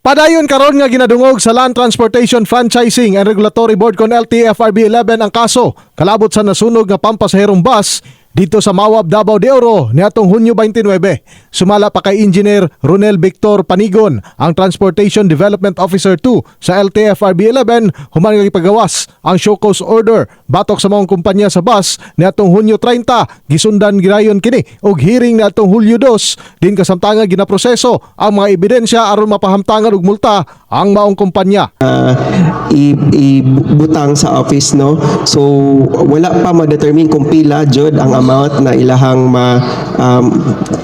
Padayon karon nga ginadungog sa Land Transportation Franchising and Regulatory Board kon LTFRB 11 ang kaso kalabot sa nasunog nga pampasaherong bus dito sa Mawab, Davao de Oro niadtong Hunyo 29. Sumala pa kay Engineer Ronel Victor Panigon, ang Transportation Development Officer 2 sa LTFRB 11, human nga ipagawas ang show cause order batok sa mga kumpanya sa bus niadtong Hunyo 30. Gisundan girayon kini og hearing niadtong Hulyo 2 din kasamtangan ginaproseso ang mga ebidensya aron mapahamtangan og multa ang maong kumpanya. Ibutang sa office, no, so wala pa ma-determine kung pila jud ang amount na ilahang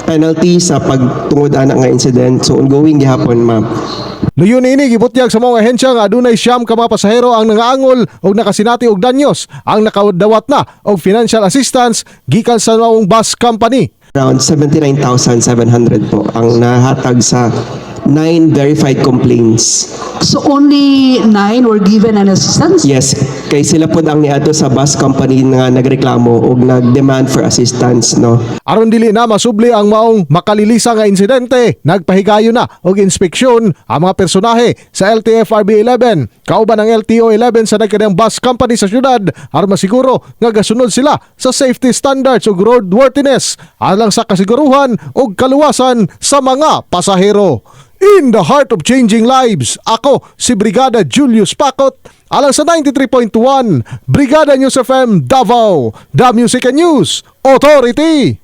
penalty sa pagtungod ana nga incident, so ongoing gihapon, ma'am. Luyon ini gibutyag sa mga ahensya nga adunay siyam ka mga pasahero ang nangaangol og nakasinati og danyos ang nakadawat na og financial assistance gikan sa maong bus company. Around 79,700 po ang nahatag sa 9 verified complaints. So only 9 were given an assistance? Yes, kay sila po ang niadto sa bus company nga nagreklamo og nag-demand for assistance, no. Aron dili na masubli ang maong makalilisa nga insidente, nagpahigayo na og inspeksyon ang mga personahe sa LTFRB 11 kauban ang LTO 11 sa nagkadang bus company sa syudad aron masiguro nga gasunod sila sa safety standards ug roadworthiness alang sa kasiguruhan ug kaluwasan sa mga pasahero. In the heart of changing lives, ako si Brigada Julius Pacot alang sa 93.1 Brigada News FM Davao, The Music and News Authority.